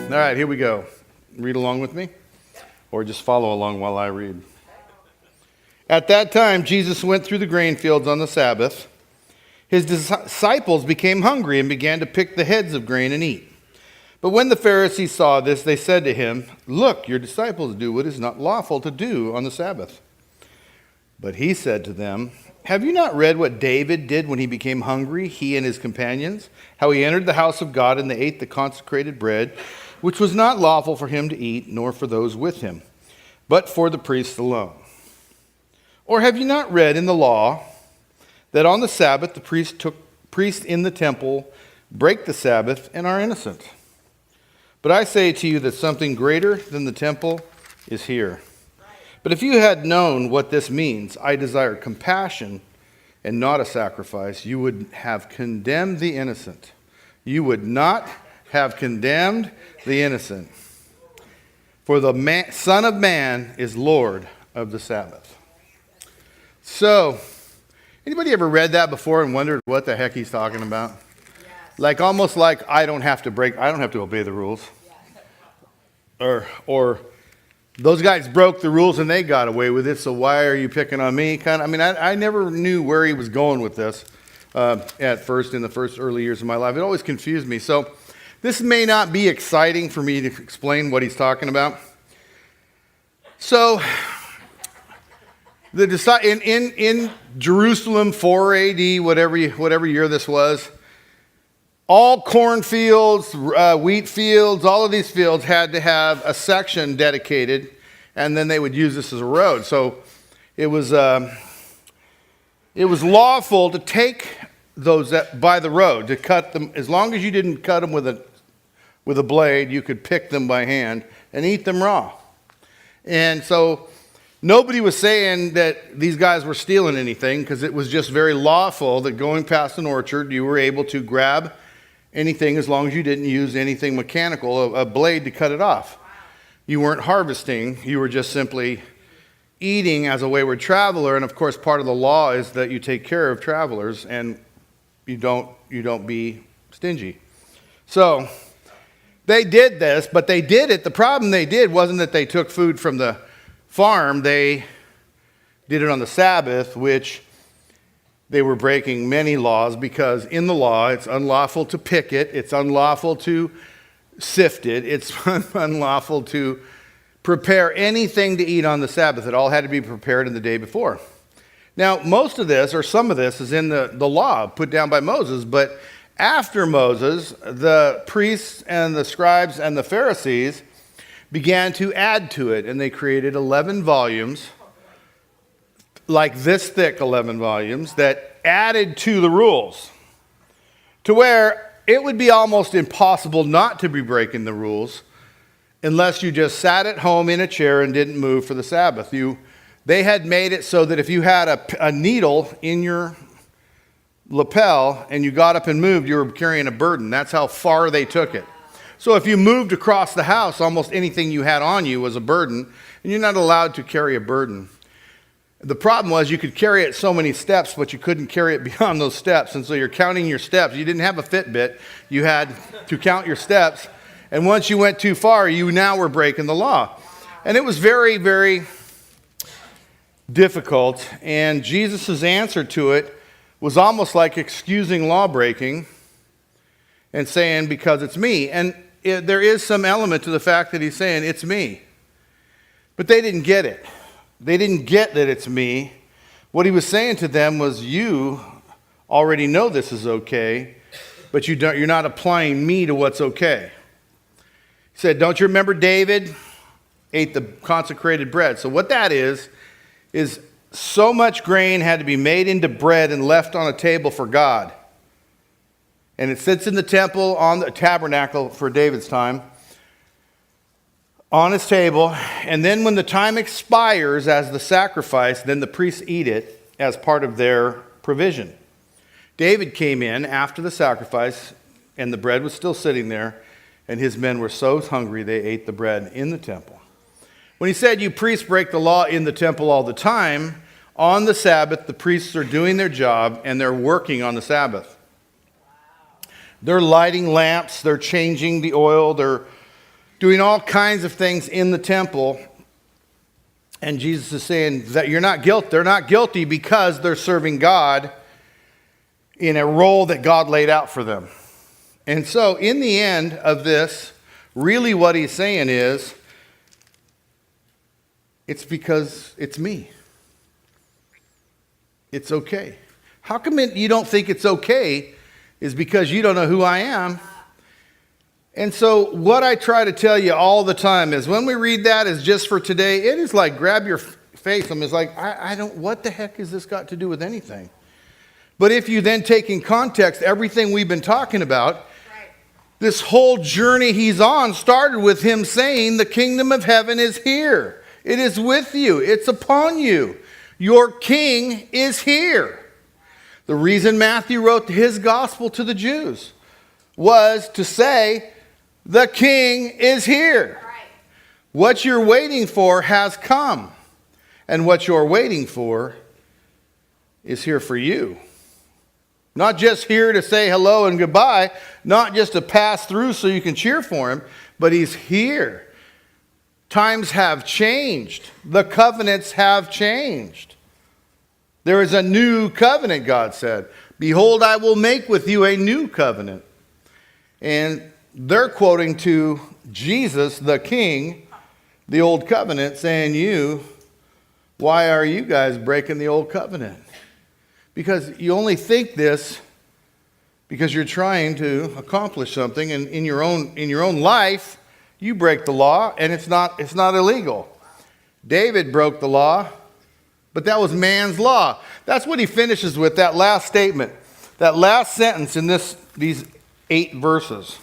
All right, here we go. Read along with me, or just follow along while I read. At that time, Jesus went through the grain fields on the Sabbath. His disciples became hungry and began to pick the heads of grain and eat. But when the Pharisees saw this, they said to him, "Look, your disciples do what is not lawful to do on the Sabbath." But he said to them, "Have you not read what David did when he became hungry, he and his companions? How he entered the house of God and they ate the consecrated bread, which was not lawful for him to eat, nor for those with him, but for the priests alone. Or have you not read in the law that on the Sabbath the priests in the temple break the Sabbath and are innocent? But I say to you that something greater than the temple is here. But if you had known what this means, I desire compassion and not a sacrifice, you would have condemned the innocent. You would not have condemned the innocent. For the Son of Man is Lord of the Sabbath." So, anybody ever read that before and wondered what the heck he's talking about? Yes. Like almost like I don't have to obey the rules. Yes. Or those guys broke the rules and they got away with it, so why are you picking on me? I never knew where he was going with this at first, in the first early years of my life. It always confused me. So this may not be exciting for me to explain what he's talking about. So in Jerusalem, 4 AD, whatever year this was, all cornfields, wheat fields, all of these fields had to have a section dedicated, and then they would use this as a road. So it was lawful to take those by the road, to cut them. As long as you didn't cut them with a blade, you could pick them by hand and eat them raw. And so nobody was saying that these guys were stealing anything, because it was just very lawful that going past an orchard, you were able to grab anything as long as you didn't use anything mechanical, a blade to cut it off. You weren't harvesting, you were just simply eating as a wayward traveler. And of course, part of the law is that you take care of travelers and you don't be stingy. So they did this, but they did it. The problem they did wasn't that they took food from the farm. They did it on the Sabbath, which they were breaking many laws, because in the law it's unlawful to pick it, it's unlawful to sift it, it's unlawful to prepare anything to eat on the Sabbath. It all had to be prepared in the day before. Now, most of this, or some of this, is in the law put down by Moses, but after Moses, the priests and the scribes and the Pharisees began to add to it, and they created 11 volumes, like this thick 11 volumes, that added to the rules, to where it would be almost impossible not to be breaking the rules unless you just sat at home in a chair and didn't move for the Sabbath. They had made it so that if you had a needle in your lapel and you got up and moved, you were carrying a burden. That's how far they took it. So if you moved across the house, almost anything you had on you was a burden, and you're not allowed to carry a burden. The problem was you could carry it so many steps, but you couldn't carry it beyond those steps. And so you're counting your steps. You didn't have a Fitbit. You had to count your steps. And once you went too far, you now were breaking the law. And it was very, very difficult. And Jesus' answer to it was almost like excusing law breaking and saying, because it's me. And there is some element to the fact that he's saying, it's me. But they didn't get it. They didn't get that it's me. What he was saying to them was, you already know this is okay, but you're not applying me to what's okay. He said, don't you remember David ate the consecrated bread? So what that is so much grain had to be made into bread and left on a table for God. And it sits in the temple on the tabernacle for David's time, on his table, and then when the time expires as the sacrifice, then the priests eat it as part of their provision. David came in after the sacrifice, and the bread was still sitting there, and his men were so hungry they ate the bread in the temple. When he said, you priests break the law in the temple all the time, on the Sabbath, the priests are doing their job, and they're working on the Sabbath. They're lighting lamps, they're changing the oil, they're doing all kinds of things in the temple. And Jesus is saying that they're not guilty because they're serving God in a role that God laid out for them. And so in the end of this, really what he's saying is, it's because it's me. It's okay. How come you don't think it's okay is because you don't know who I am. And so what I try to tell you all the time is when we read that as just for today, it is like grab your face. I'm just like, I don't, what the heck has this got to do with anything? But if you then take in context everything we've been talking about, this whole journey he's on started with him saying the kingdom of heaven is here. It is with you. It's upon you. Your king is here. The reason Matthew wrote his gospel to the Jews was to say, the king is here. What you're waiting for has come. And what you're waiting for is here for you. Not just here to say hello and goodbye, not just to pass through so you can cheer for him, but he's here. Times have changed. The covenants have changed. There is a new covenant, God said. Behold, I will make with you a new covenant. And they're quoting to Jesus, the king, the old covenant, saying, why are you guys breaking the old covenant? Because you only think this because you're trying to accomplish something, and in your own life, you break the law, and it's not illegal. David broke the law, but that was man's law. That's what he finishes with, that last statement, that last sentence in these 8 verses.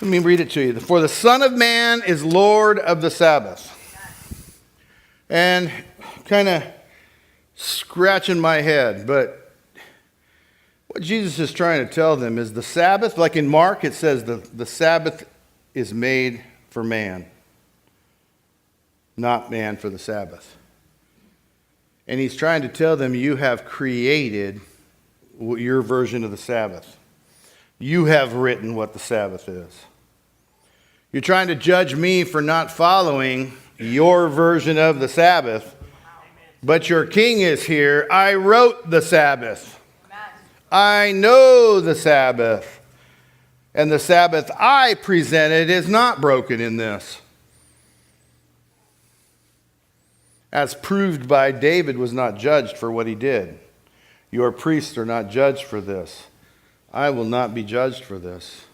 Let me read it to you. For the Son of Man is Lord of the Sabbath. And kind of scratching my head, but what Jesus is trying to tell them is the Sabbath, like in Mark, it says the Sabbath is made for man, not man for the Sabbath. And he's trying to tell them, you have created your version of the Sabbath. You have written what the Sabbath is. You're trying to judge me for not following your version of the Sabbath. But your king is here. I wrote the Sabbath. I know the Sabbath. And the Sabbath I presented is not broken in this. As proved by David was not judged for what he did. Your priests are not judged for this. I will not be judged for this.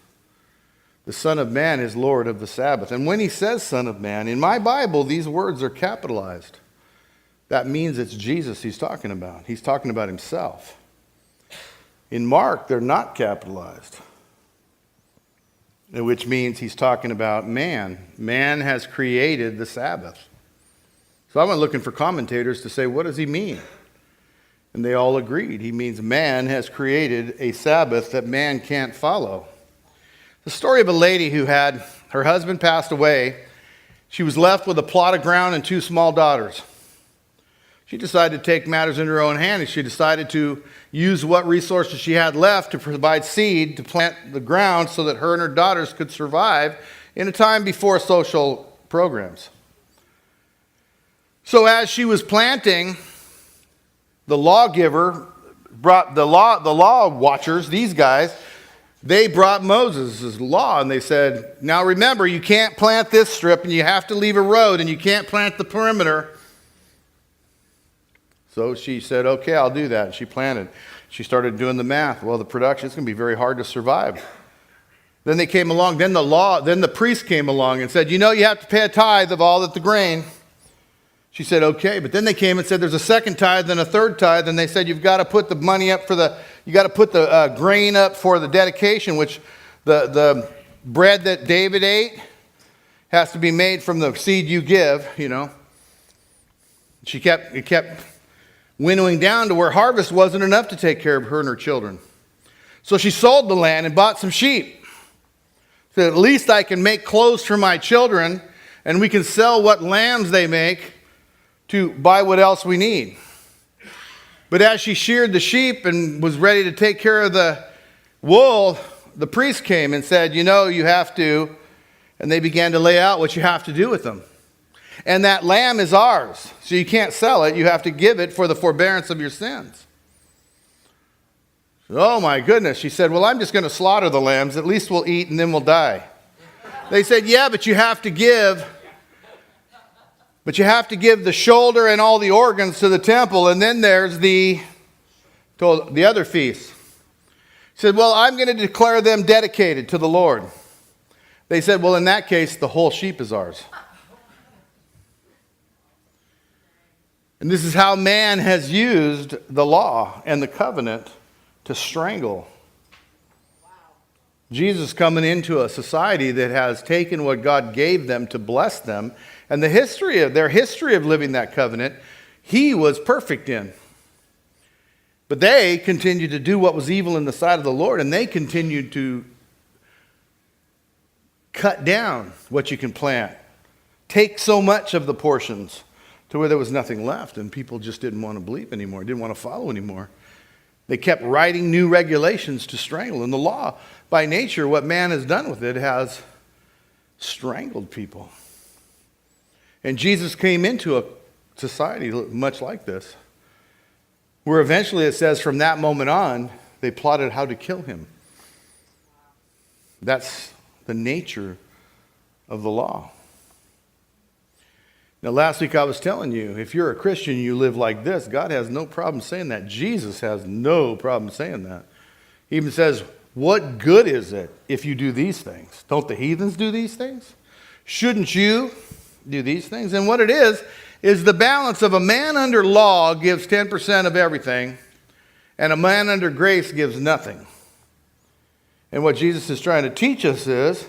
The Son of Man is Lord of the Sabbath. And when he says Son of Man, in my Bible, these words are capitalized. That means it's Jesus he's talking about. He's talking about himself. In Mark, they're not capitalized, which means he's talking about man. Man has created the Sabbath. So I went looking for commentators to say, what does he mean? And they all agreed. He means man has created a Sabbath that man can't follow. The story of a lady who had her husband passed away. She was left with a plot of ground and 2 small daughters. She decided to take matters into her own hand, and she decided to use what resources she had left to provide seed to plant the ground so that her and her daughters could survive in a time before social programs. So as she was planting, the lawgiver brought the law watchers, these guys, they brought Moses' law, and they said, now remember, you can't plant this strip, and you have to leave a road, and you can't plant the perimeter. So she said, okay, I'll do that. And she planted. She started doing the math. Well, the production, it's going to be very hard to survive. Then they came along. Then the priest came along and said, you have to pay a tithe of all the grain. She said, okay. But then they came and said, there's a second tithe and a third tithe. And they said, you've got to put the money up you got to put the grain up for the dedication, which the bread that David ate has to be made from the seed you give, It kept winnowing down to where harvest wasn't enough to take care of her and her children. So she sold the land and bought some sheep. So at least I can make clothes for my children, and we can sell what lambs they make to buy what else we need. But as she sheared the sheep and was ready to take care of the wool, the priest came and said, you have to And they began to lay out what you have to do with them. And that lamb is ours. So you can't sell it. You have to give it for the forbearance of your sins. Oh my goodness. She said, well, I'm just going to slaughter the lambs. At least we'll eat and then we'll die. They said, yeah, but you have to give. But you have to give the shoulder and all the organs to the temple. And then there's the other feast. He said, well, I'm going to declare them dedicated to the Lord. They said, well, in that case, the whole sheep is ours. And this is how man has used the law and the covenant to strangle. Wow. Jesus coming into a society that has taken what God gave them to bless them, and their history of living that covenant, he was perfect in. But they continued to do what was evil in the sight of the Lord, and they continued to cut down what you can plant, take so much of the portions to where there was nothing left, and people just didn't want to believe anymore, didn't want to follow anymore. They kept writing new regulations to strangle. And the law, by nature, what man has done with it, has strangled people. And Jesus came into a society much like this, where eventually it says from that moment on, they plotted how to kill him. That's the nature of the law. Now, last week I was telling you, if you're a Christian, you live like this, God has no problem saying that. Jesus has no problem saying that. He even says, what good is it if you do these things? Don't the heathens do these things? Shouldn't you do these things? And what it is the balance of a man under law gives 10% of everything, and a man under grace gives nothing. And what Jesus is trying to teach us is,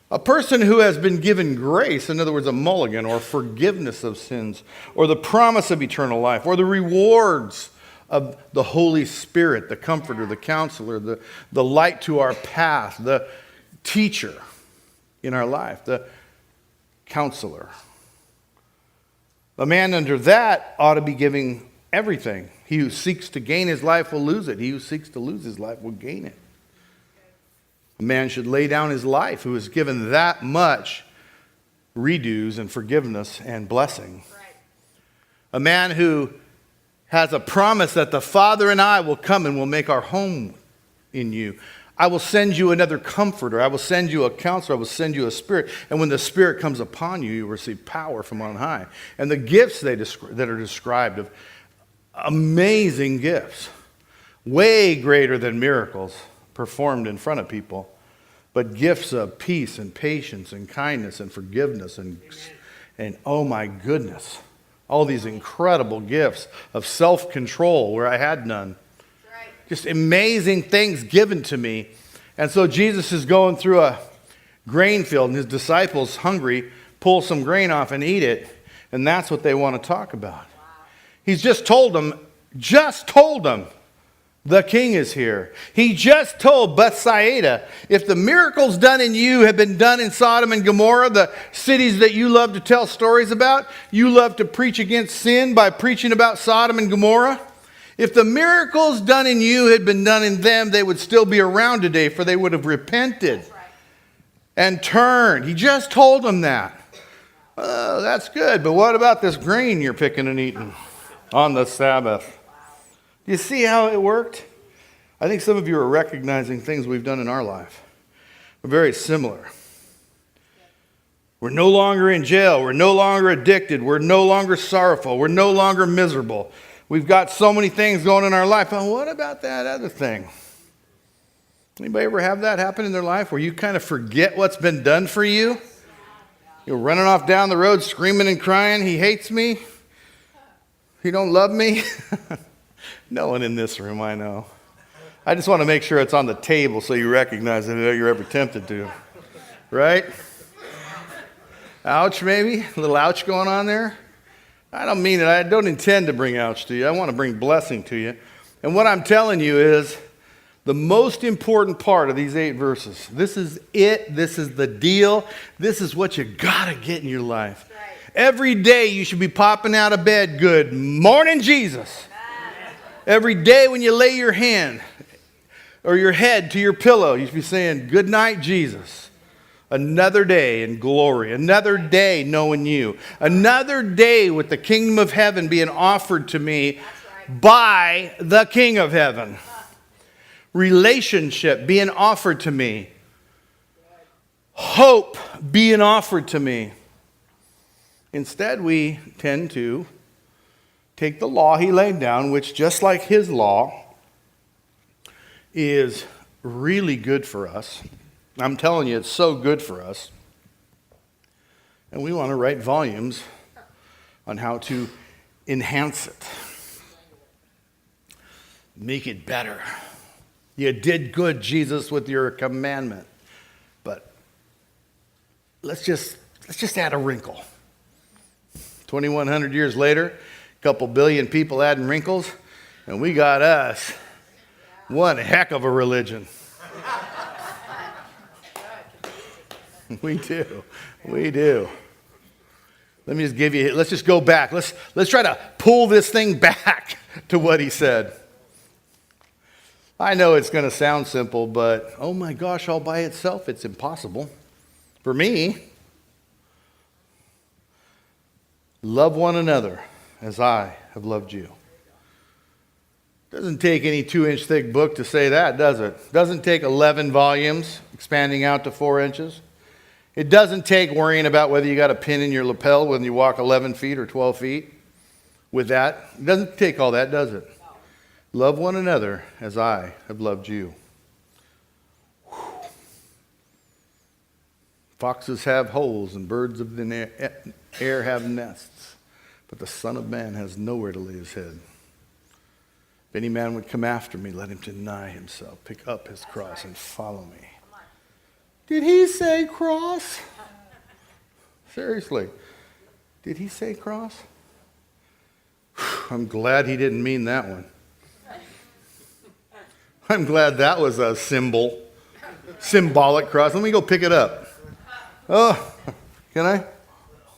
a person who has been given grace, in other words, a mulligan, or forgiveness of sins, or the promise of eternal life, or the rewards of the Holy Spirit, the comforter, the counselor, the light to our path, the teacher in our life, the counselor. A man under that ought to be giving everything. He who seeks to gain his life will lose it. He who seeks to lose his life will gain it. A man should lay down his life who is given that much redos and forgiveness and blessing. Right. A man who has a promise that the Father and I will come and will make our home in you. I will send you another comforter. I will send you a counselor. I will send you a spirit. And when the Spirit comes upon you, you will receive power from on high. And the gifts that are described of amazing gifts, way greater than miracles performed in front of people, but gifts of peace and patience and kindness and forgiveness and oh my goodness, all these incredible gifts of self-control where I had none. Right. Just amazing things given to me. And so Jesus is going through a grain field, and his disciples, hungry, pull some grain off and eat it, and that's what they want to talk about. Wow. He's just told them, the king is here. He just told Bethsaida, if the miracles done in you have been done in Sodom and Gomorrah, the cities that you love to tell stories about, you love to preach against sin by preaching about Sodom and Gomorrah. If the miracles done in you had been done in them, they would still be around today, for they would have repented and turned. He just told them that. Oh, that's good, but what about this grain you're picking and eating on the Sabbath? You see how it worked? I think some of you are recognizing things we've done in our life. We're very similar. We're no longer in jail. We're no longer addicted. We're no longer sorrowful. We're no longer miserable. We've got so many things going in our life. But what about that other thing? Anybody ever have that happen in their life where you kind of forget what's been done for you? You're running off down the road screaming and crying, he hates me. He don't love me. No one in this room, I know. I just want to make sure it's on the table so you recognize it if you're ever tempted to. Right? Ouch, maybe? A little ouch going on there? I don't mean it. I don't intend to bring ouch to you. I want to bring blessing to you. And what I'm telling you is the most important part of these 8 verses. This is it. This is the deal. This is what you got to get in your life. Right. Every day you should be popping out of bed, good morning, Jesus. Every day when you lay your hand or your head to your pillow, you should be saying, good night, Jesus. Another day in glory. Another day knowing you. Another day with the kingdom of heaven being offered to me by the King of heaven. Relationship being offered to me. Hope being offered to me. Instead, we tend to take the law he laid down, which just like his law is really good for us. I'm telling you, it's so good for us. And we want to write volumes on how to enhance it. Make it better. You did good, Jesus, with your commandment. But let's just add a wrinkle. 2,100 years later, a couple billion people adding wrinkles, and we got us. One heck of a religion. We do. Let me just give you, let's just go back. Let's try to pull this thing back to what he said. I know it's going to sound simple, but oh my gosh, all by itself, it's impossible. For me, love one another as I have loved you. Doesn't take any 2-inch thick book to say that, does it? Doesn't take 11 volumes expanding out to 4 inches. It doesn't take worrying about whether you got a pin in your lapel when you walk 11 feet or 12 feet with that. It doesn't take all that, does it? Love one another as I have loved you. Whew. Foxes have holes and birds of the air have nests, but the Son of Man has nowhere to lay his head. If any man would come after me, let him deny himself, pick up his cross, and follow me. Did he say cross? Seriously, did he say cross? I'm glad he didn't mean that one. I'm glad that was a symbolic cross. Let me go pick it up. Oh, can I?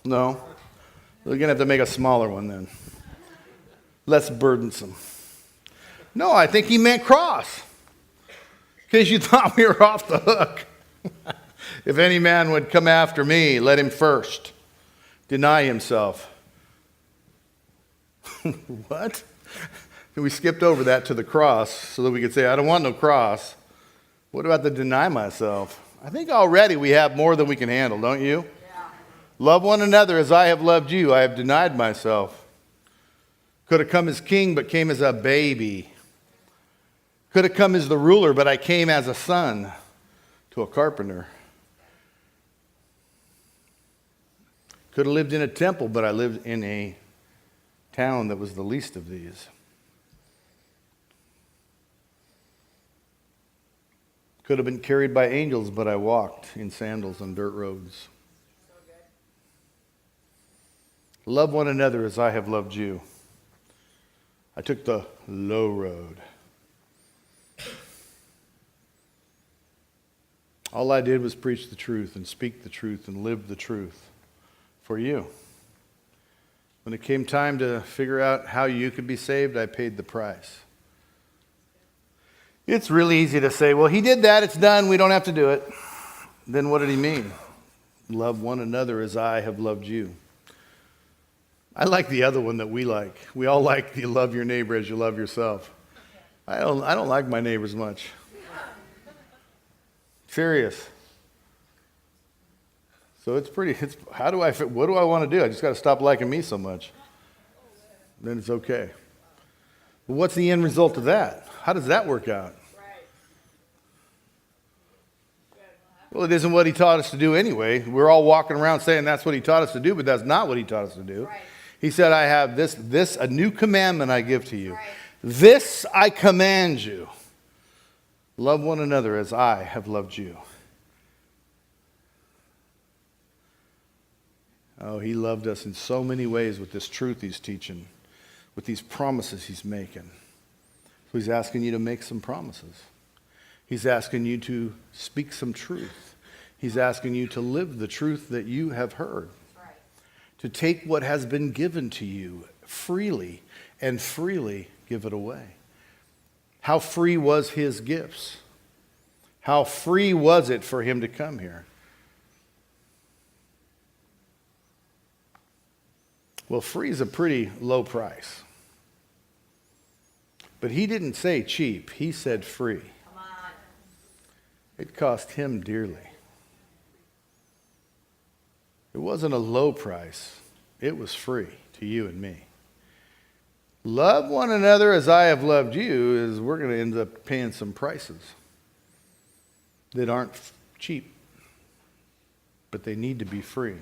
No. We're going to have to make a smaller one then. Less burdensome. No, I think he meant cross. In case you thought we were off the hook. If any man would come after me, let him first deny himself. What? We skipped over that to the cross so that we could say, I don't want no cross. What about the deny myself? I think already we have more than we can handle, don't you? Yeah. Love one another as I have loved you. I have denied myself. Could have come as king, but came as a baby. Could have come as the ruler, but I came as a son to a carpenter. Could have lived in a temple, but I lived in a town that was the least of these. Could have been carried by angels, but I walked in sandals on dirt roads. Love one another as I have loved you. I took the low road. All I did was preach the truth and speak the truth and live the truth for you. When it came time to figure out how you could be saved, I paid the price. It's really easy to say, well, he did that, it's done, we don't have to do it. Then what did he mean? Love one another as I have loved you. I like the other one that we like. We all like you love your neighbor as you love yourself. I don't like my neighbors much. Serious. So what do I want to do? I just got to stop liking me so much. Then it's okay. But what's the end result of that? How does that work out? Well, it isn't what he taught us to do anyway. We're all walking around saying that's what he taught us to do, but that's not what he taught us to do. Right. He said, I have this a new commandment I give to you. Right. This I command you. Love one another as I have loved you. Oh, he loved us in so many ways with this truth he's teaching, with these promises he's making. So he's asking you to make some promises. He's asking you to speak some truth. He's asking you to live the truth that you have heard. Right. To take what has been given to you freely and freely give it away. How free was his gifts? How free was it for him to come here? Well, free is a pretty low price. But he didn't say cheap. He said free. Come on. It cost him dearly. It wasn't a low price. It was free to you and me. Love one another as I have loved you is we're going to end up paying some prices that aren't cheap, but they need to be free.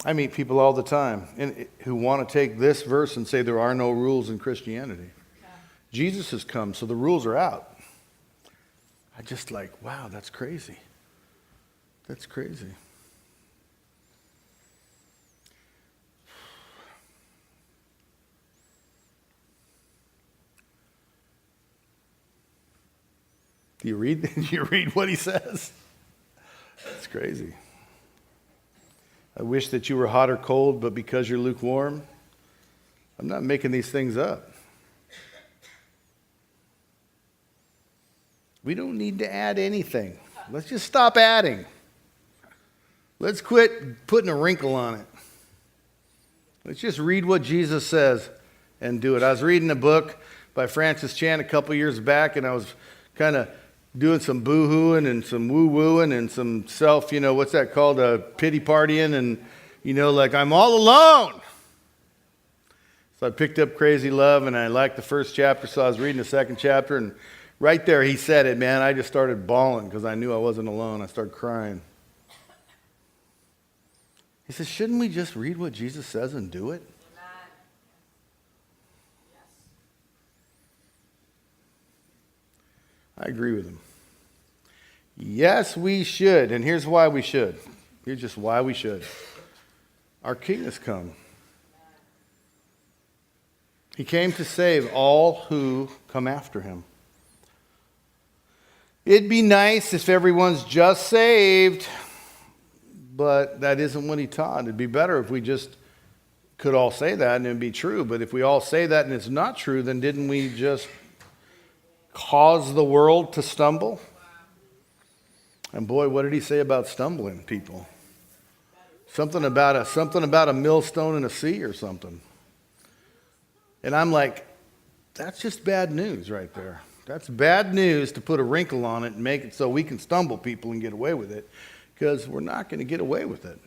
I meet people all the time who want to take this verse and say there are no rules in Christianity. Jesus has come, so the rules are out. I just like, wow, that's crazy. That's crazy. Do you read what he says? It's crazy. I wish that you were hot or cold, but because you're lukewarm, I'm not making these things up. We don't need to add anything. Let's just stop adding. Let's quit putting a wrinkle on it. Let's just read what Jesus says and do it. I was reading a book by Francis Chan a couple years back, and I was kind of doing some boo-hooing and some woo-wooing and some self, what's that called, pity partying, and, like I'm all alone. So I picked up Crazy Love, and I liked the first chapter, so I was reading the second chapter, and right there he said it, man. I just started bawling because I knew I wasn't alone. I started crying. He says, shouldn't we just read what Jesus says and do it? I agree with him. Yes, we should. And here's why we should. Here's just why we should. Our King has come. He came to save all who come after him. It'd be nice if everyone's just saved, but that isn't what he taught. It'd be better if we just could all say that and it'd be true. But if we all say that and it's not true, then didn't we just cause the world to stumble? And boy, what did he say about stumbling people? Something about a millstone in a sea or something. And I'm like, that's just bad news right there. That's bad news to put a wrinkle on it and make it so we can stumble people and get away with it, because we're not going to get away with it.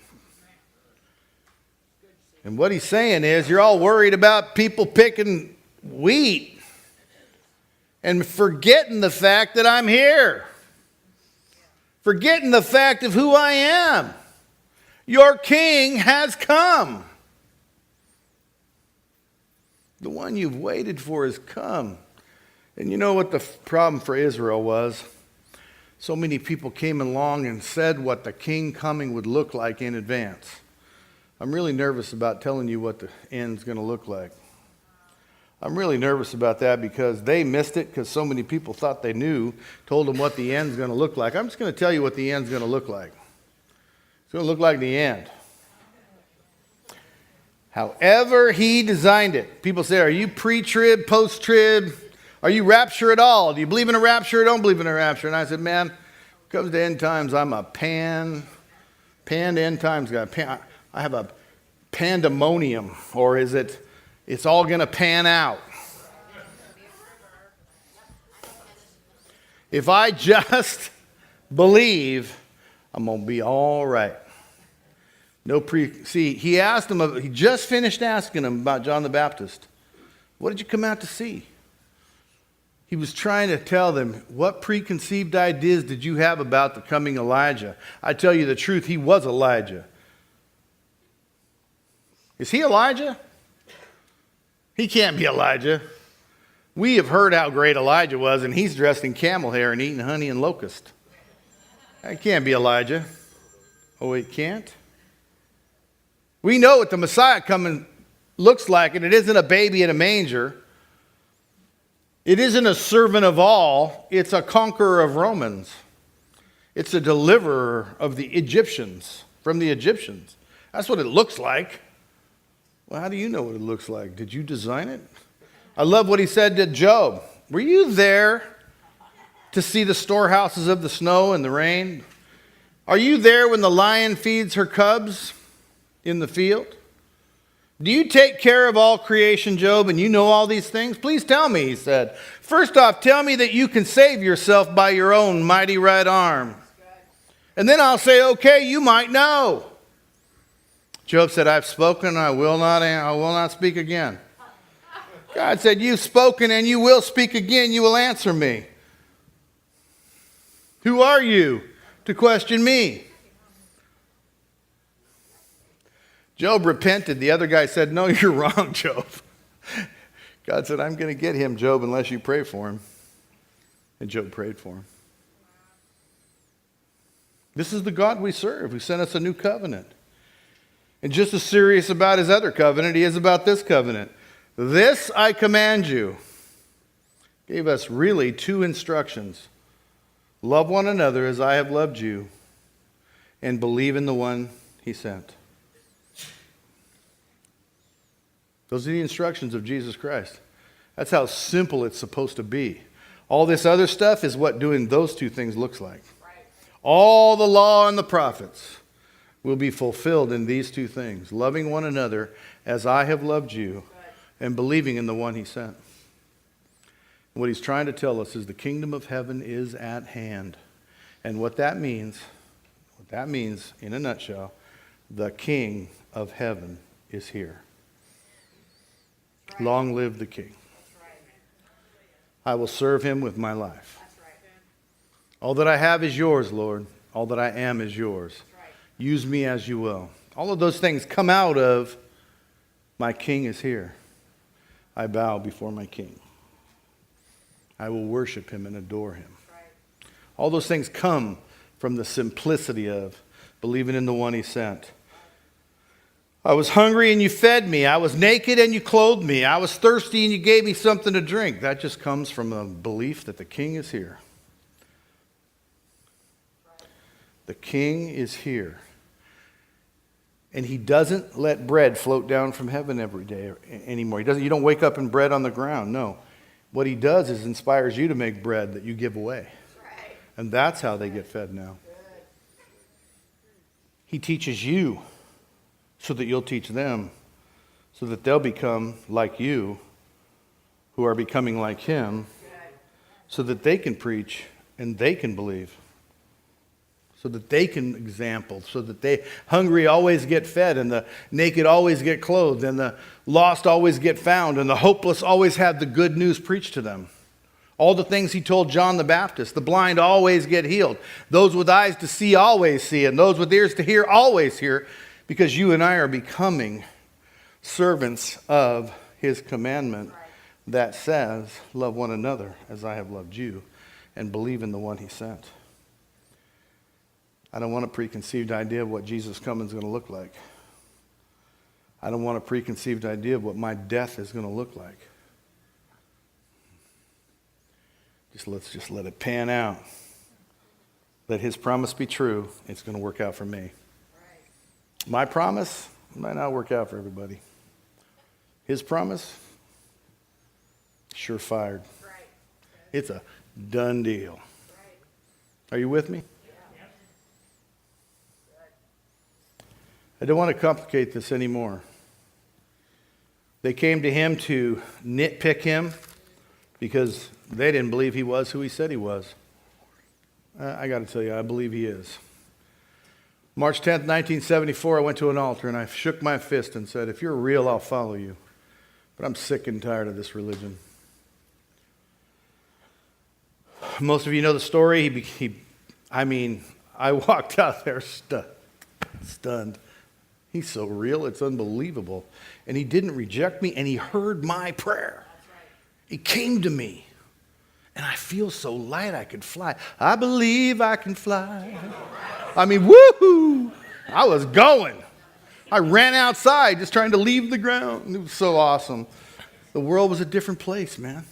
And what he's saying is, you're all worried about people picking wheat and forgetting the fact that I'm here. Forgetting the fact of who I am. Your King has come. The one you've waited for has come. And you know what the problem for Israel was? So many people came along and said what the king coming would look like in advance. I'm really nervous about telling you what the end's going to look like. I'm really nervous about that because they missed it because so many people thought they knew, told them what the end's going to look like. I'm just going to tell you what the end's going to look like. It's going to look like the end. However he designed it. People say, are you pre-trib, post-trib? Are you rapture at all? Do you believe in a rapture or don't believe in a rapture? And I said, man, when it comes to end times, I'm a pan end times guy. I have a pandemonium, or is it, it's all going to pan out. If I just believe, I'm going to be all right. See, he asked him, he just finished asking him about John the Baptist. What did you come out to see? He was trying to tell them, what preconceived ideas did you have about the coming Elijah? I tell you the truth, he was Elijah. Is he Elijah? He can't be Elijah. We have heard how great Elijah was, and he's dressed in camel hair and eating honey and locust. That can't be Elijah. Oh, it can't? We know what the Messiah coming looks like, and it isn't a baby in a manger. It isn't a servant of all. It's a conqueror of Romans. It's a deliverer of the Egyptians, from the Egyptians. That's what it looks like. Well, how do you know what it looks like? Did you design it? I love what he said to Job. Were you there to see the storehouses of the snow and the rain? Are you there when the lion feeds her cubs in the field? Do you take care of all creation, Job, and you know all these things? Please tell me, he said. First off, tell me that you can save yourself by your own mighty right arm. And then I'll say, okay, you might know. Job said, I've spoken, I will not speak again. God said, you've spoken and you will speak again, you will answer me. Who are you to question me? Job repented. The other guy said, no, you're wrong, Job. God said, I'm going to get him, Job, unless you pray for him. And Job prayed for him. This is the God we serve, who sent us a new covenant. And just as serious about his other covenant, he is about this covenant. This I command you. Gave us really two instructions. Love one another as I have loved you, and believe in the one he sent. Those are the instructions of Jesus Christ. That's how simple it's supposed to be. All this other stuff is what doing those two things looks like. Right. All the law and the prophets will be fulfilled in these two things. Loving one another as I have loved you, and believing in the one he sent. What he's trying to tell us is the kingdom of heaven is at hand. And what that means in a nutshell, the King of heaven is here. Right. Long live the King. Right. I will serve him with my life. Right. All that I have is yours, Lord. All that I am is yours. Right. Use me as you will. All of those things come out of my King is here. I bow before my King. I will worship him and adore him. Right. All those things come from the simplicity of believing in the one he sent. I was hungry and you fed me. I was naked and you clothed me. I was thirsty and you gave me something to drink. That just comes from a belief that the King is here. The King is here. And he doesn't let bread float down from heaven every day anymore. You don't wake up and bread on the ground. No. What he does is inspires you to make bread that you give away. Right. And that's how they get fed now. Good. He teaches you so that you'll teach them, so that they'll become like you, who are becoming like him, so that they can preach and they can believe, so that they can example, so that they hungry always get fed, and the naked always get clothed, and the lost always get found, and the hopeless always have the good news preached to them. All the things he told John the Baptist, the blind always get healed, those with eyes to see always see, and those with ears to hear always hear, because you and I are becoming servants of his commandment that says, love one another as I have loved you, and believe in the one he sent. I don't want a preconceived idea of what Jesus' coming is going to look like. I don't want a preconceived idea of what my death is going to look like. Let's just let it pan out. Let his promise be true. It's going to work out for me. My promise might not work out for everybody. His promise, surefire. It's a done deal. Are you with me? I don't want to complicate this anymore. They came to him to nitpick him because they didn't believe he was who he said he was. I got to tell you, I believe he is. March 10th, 1974, I went to an altar and I shook my fist and said, if you're real, I'll follow you. But I'm sick and tired of this religion. Most of you know the story. I walked out there stunned. He's so real, it's unbelievable. And he didn't reject me, and he heard my prayer. He came to me, and I feel so light I could fly. I believe I can fly. Woohoo! I was going. I ran outside just trying to leave the ground. It was so awesome. The world was a different place, man.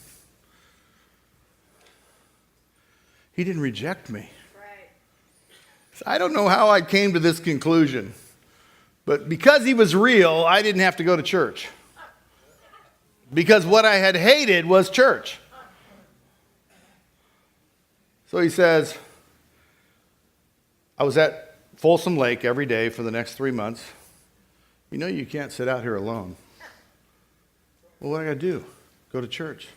He didn't reject me. I don't know how I came to this conclusion. But because he was real, I didn't have to go to church. Because what I had hated was church. So he says, I was at Folsom Lake every day for the next 3 months. You know you can't sit out here alone. Well, what do I got to do? Go to church.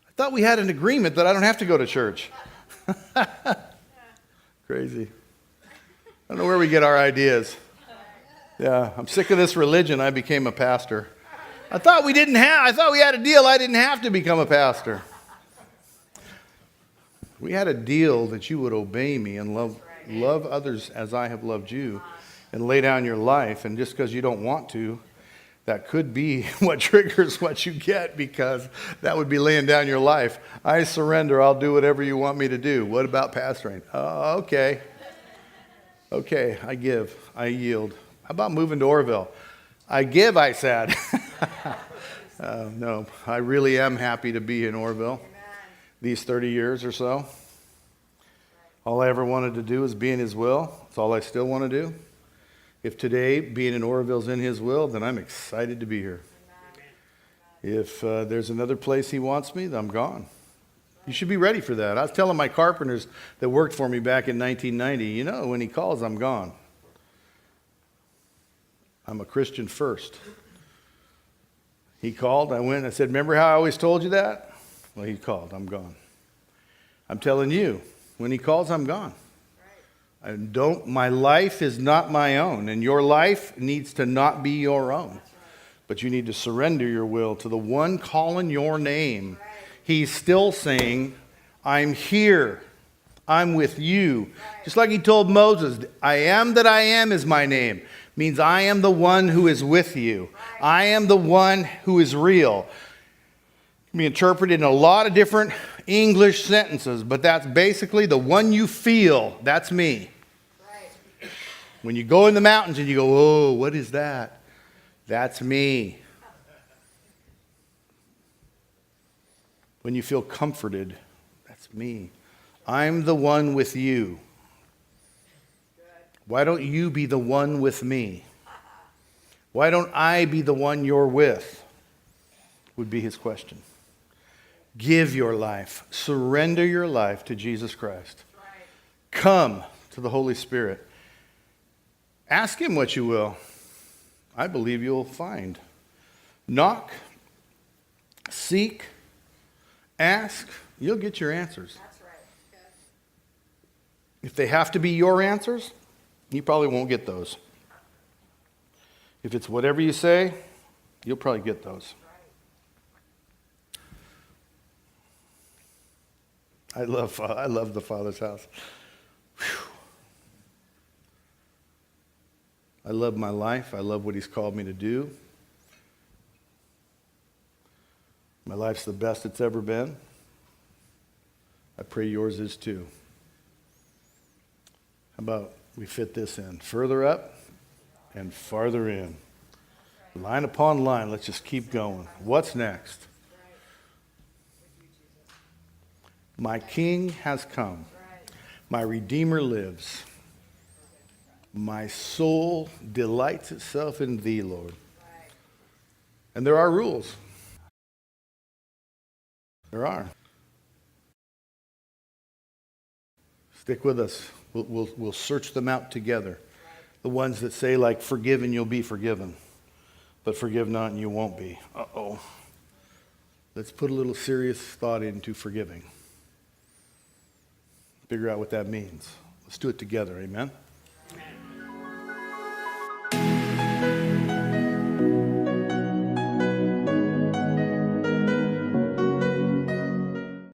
I thought we had an agreement that I don't have to go to church. Crazy. I don't know where we get our ideas. Yeah, I'm sick of this religion. I became a pastor. I thought we had a deal. I didn't have to become a pastor. We had a deal that you would obey me and love others as I have loved you and lay down your life. And just because you don't want to, that could be what triggers what you get, because that would be laying down your life. I surrender. I'll do whatever you want me to do. What about pastoring? Oh, okay. Okay, I give. I yield. How about moving to Orville? I give, I said. No, I really am happy to be in Orville these 30 years or so. All I ever wanted to do is be in his will. That's all I still want to do. If today being in Oroville is in his will, then I'm excited to be here. If there's another place he wants me, then I'm gone. You should be ready for that. I was telling my carpenters that worked for me back in 1990, when he calls, I'm gone. I'm a Christian first. He called, I went, I said, remember how I always told you that? Well, he called, I'm gone. I'm telling you, when he calls, I'm gone. My life is not my own, and your life needs to not be your own. But you need to surrender your will to the one calling your name. He's still saying, I'm here. I'm with you. Just like he told Moses, I am that I am is my name. Means I am the one who is with you. I am the one who is real. It can be interpreted in a lot of different English sentences, but that's basically the one you feel. That's me. Right. When you go in the mountains and you go, oh, what is that? That's me. When you feel comforted, that's me. I'm the one with you. Why don't you be the one with me? Why don't I be the one you're with? Would be his question. Give your life, surrender your life to Jesus Christ. Come to the Holy Spirit. Ask him what you will. I believe you'll find. Knock, seek, ask, you'll get your answers. That's right. Okay. If they have to be your answers, you probably won't get those. If it's whatever you say, you'll probably get those. I love the Father's house. Whew. I love my life. I love what he's called me to do. My life's the best it's ever been. I pray yours is too. How about we fit this in? Further up and farther in. Line upon line. Let's just keep going. What's next? My King has come. My Redeemer lives. My soul delights itself in thee, Lord. And there are rules. There are. Stick with us. We'll search them out together. The ones that say, like, forgive and you'll be forgiven. But forgive not and you won't be. Uh-oh. Let's put a little serious thought into forgiving. Figure out what that means. Let's do it together. Amen.